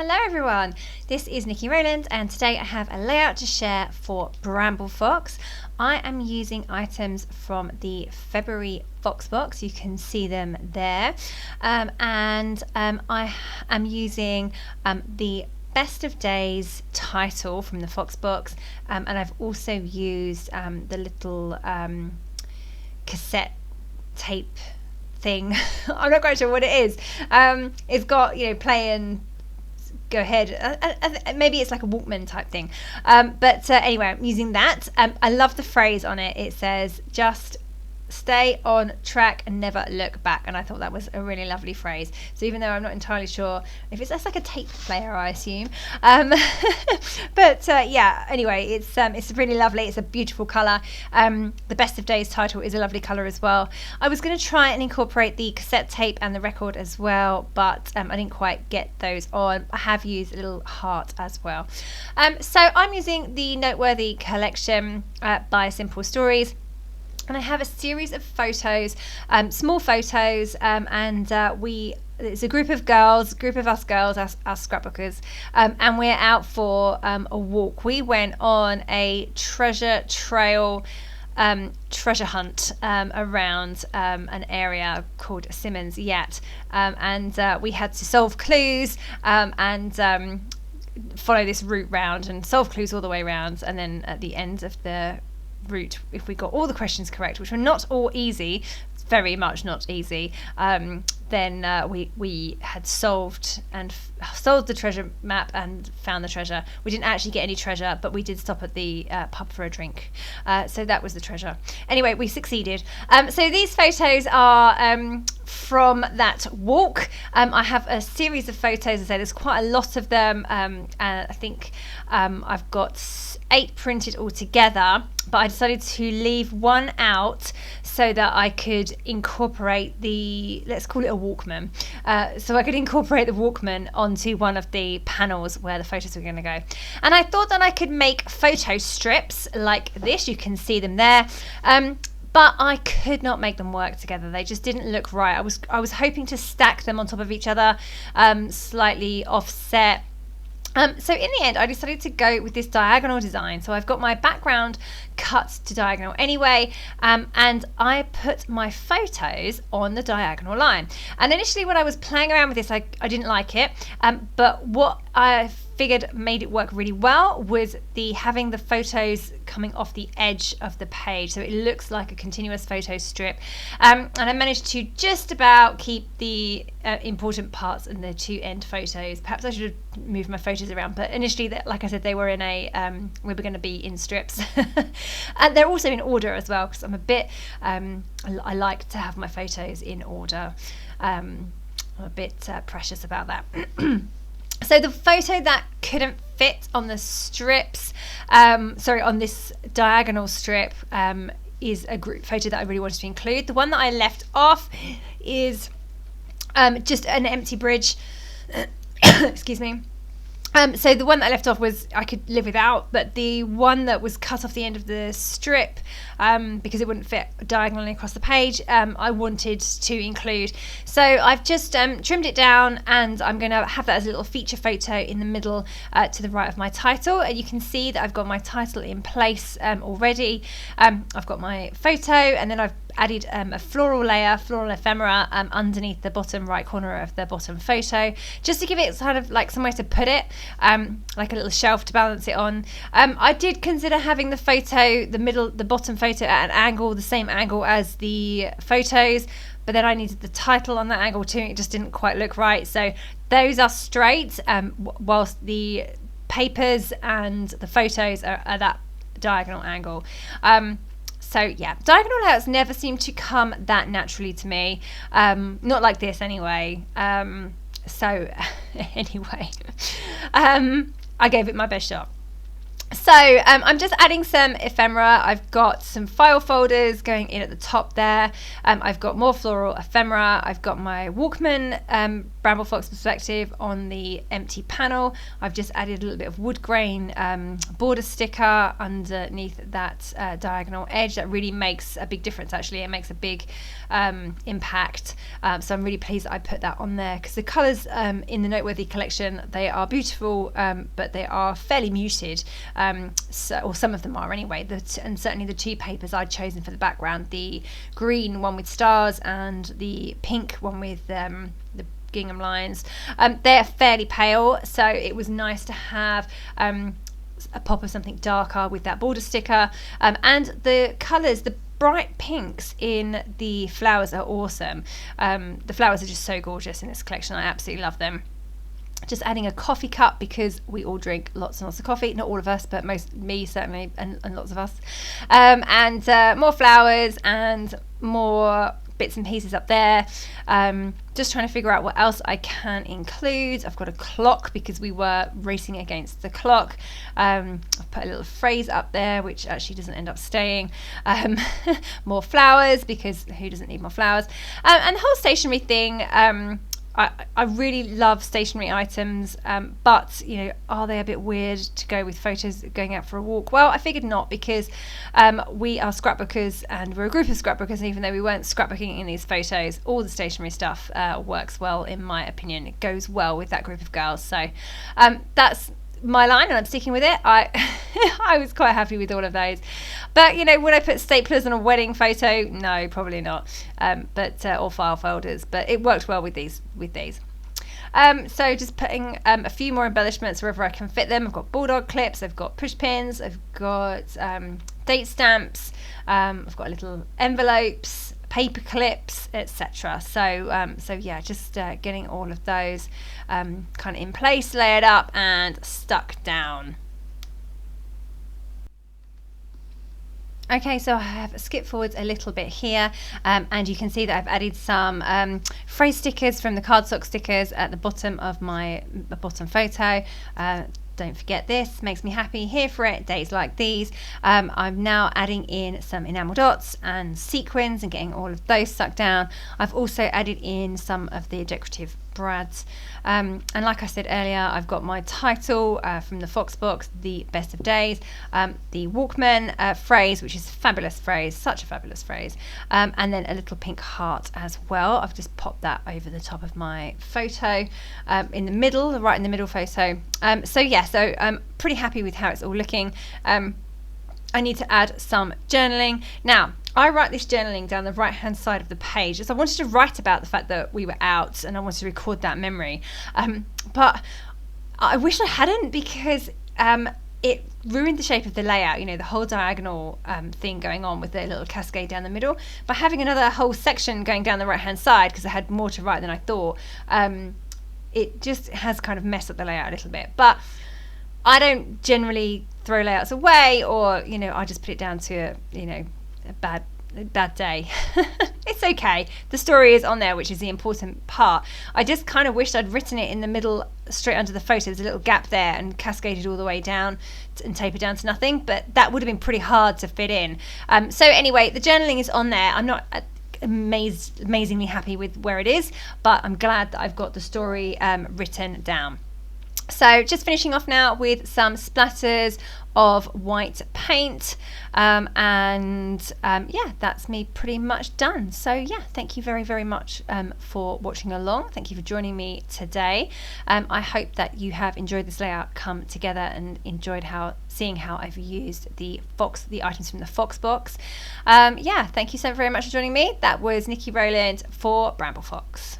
Hello everyone, this is Nikki Rowland and today I have a layout to share for Bramble Fox. I am using items from the February Fox box, you can see them there, and I am using the Best of Days title from the Fox box, and I've also used the little cassette tape thing. I'm not quite sure what it is. It's got, play and go ahead. Maybe it's like a Walkman type thing. But anyway, I'm using that. I love the phrase on it. It says, just stay on track and never look back, and I thought that was a really lovely phrase. So even though I'm not entirely sure if that's like a tape player, I assume, but yeah, anyway, it's really lovely. It's a beautiful colour. The Best of Days title is a lovely colour as well. I was going to try and incorporate the cassette tape and the record as well, but I didn't quite get those on. I have used a little heart as well. So I'm using the Noteworthy Collection by Simple Stories. And I have a series of photos, small photos, and it's a group of us girls, us scrapbookers, and we're out for a walk. We went on a treasure trail, treasure hunt around an area called Simmons Yat, and we had to solve clues and follow this route round and solve clues all the way around, and then at the end of the route, if we got all the questions correct, which were not all easy, very much not easy, then we had solved the treasure map and found the treasure. We didn't actually get any treasure, but we did stop at the pub for a drink, so that was the treasure. Anyway, we succeeded. So these photos are from that walk. I have a series of photos. I say there's quite a lot of them, and I think I've got 8 printed all together, but I decided to leave one out so that I could incorporate let's call it a Walkman, so I could incorporate the Walkman onto one of the panels where the photos were going to go. And I thought that I could make photo strips like this. You can see them there, but I could not make them work together. They just didn't look right. I was hoping to stack them on top of each other, slightly offset. So in the end, I decided to go with this diagonal design. So I've got my background cut to diagonal anyway, and I put my photos on the diagonal line. And initially when I was playing around with this, I didn't like it, but what I figured made it work really well was having the photos coming off the edge of the page, so it looks like a continuous photo strip, and I managed to just about keep the important parts in the 2 end photos. Perhaps I should have moved my photos around, but initially, like I said, they were in we were going to be in strips. And they're also in order as well, because I'm a bit I like to have my photos in order. I'm a bit precious about that. So the photo that couldn't fit on the strips, on this diagonal strip, is a group photo that I really wanted to include. The one that I left off is just an empty bridge. Excuse me. So the one that I left off was I could live without, but the one that was cut off the end of the strip, because it wouldn't fit diagonally across the page, I wanted to include. So I've just trimmed it down, and I'm going to have that as a little feature photo in the middle to the right of my title. And you can see that I've got my title in place already. I've got my photo, and then I've added a floral ephemera underneath the bottom right corner of the bottom photo, just to give it sort of like somewhere to put it, like a little shelf to balance it on. I did consider having the bottom photo at an angle, the same angle as the photos, but then I needed the title on that angle too. It just didn't quite look right, so those are straight, whilst the papers and the photos are at that diagonal angle. So yeah, diagonal layouts never seem to come that naturally to me, not like this anyway. So anyway, I gave it my best shot. So I'm just adding some ephemera. I've got some file folders going in at the top there. I've got more floral ephemera. I've got my Walkman Bramble Fox Perspective on the empty panel. I've just added a little bit of wood grain border sticker underneath that diagonal edge. That really makes a big difference, actually. It makes a big impact. So I'm really pleased that I put that on there, because the colours in the Noteworthy collection, they are beautiful, but they are fairly muted. Or some of them are anyway. And certainly the two papers I'd chosen for the background, the green one with stars and the pink one with the gingham lines, they're fairly pale, so it was nice to have a pop of something darker with that border sticker. And the colours, the bright pinks in the flowers are awesome. The flowers are just so gorgeous in this collection. I absolutely love them. Just adding a coffee cup, because we all drink lots and lots of coffee. Not all of us, but me certainly, and lots of us. And more flowers and more bits and pieces up there. Just trying to figure out what else I can include. I've got a clock, because we were racing against the clock. I've put a little phrase up there, which actually doesn't end up staying. More flowers, because who doesn't need more flowers? And the whole stationery thing, I really love stationery items, but are they a bit weird to go with photos going out for a walk? Well, I figured not, because we are scrapbookers, and we're a group of scrapbookers, and even though we weren't scrapbooking in these photos, all the stationery stuff works well, in my opinion. It goes well with that group of girls. So that's my line, and I'm sticking with it. I was quite happy with all of those, but would I put staplers on a wedding photo? No, probably not. Or file folders, but it worked well with these. So just putting a few more embellishments wherever I can fit them. I've got bulldog clips, I've got push pins, I've got date stamps, I've got little envelopes, paper clips, etc. So yeah, just getting all of those kind of in place, layered up and stuck down. Okay, so I have skipped forwards a little bit here, and you can see that I've added some phrase stickers from the cardstock stickers at the bottom of my bottom photo. Don't forget this, makes me happy, here for it, days like these. I'm now adding in some enamel dots and sequins and getting all of those stuck down. I've also added in some of the decorative brads. And like I said earlier, I've got my title from the Fox box, The Best of Days, the Walkman phrase, which is a fabulous phrase, such a fabulous phrase, and then a little pink heart as well. I've just popped that over the top of my photo in the middle, right in the middle photo. So I'm pretty happy with how it's all looking. I need to add some journaling. Now, I write this journaling down the right hand side of the page. So I wanted to write about the fact that we were out, and I wanted to record that memory. But I wish I hadn't, because it ruined the shape of the layout, the whole diagonal thing going on with the little cascade down the middle. By having another whole section going down the right hand side, because I had more to write than I thought, it just has kind of messed up the layout a little bit. But I don't generally throw layouts away, or I just put it down to a bad day. It's okay. The story is on there, which is the important part. I just kind of wished I'd written it in the middle, straight under the photo. There's a little gap there, and cascaded all the way down and tapered down to nothing, but that would have been pretty hard to fit in. So anyway, the journaling is on there. I'm not amazingly happy with where it is, but I'm glad that I've got the story written down. So just finishing off now with some splatters of white paint, yeah, that's me pretty much done. So yeah, thank you very, very much for watching along. Thank you for joining me today. I hope that you have enjoyed this layout come together and enjoyed seeing how I've used the items from the Fox box. Yeah, thank you so very much for joining me. That was Nikki Rowland for Bramble Fox.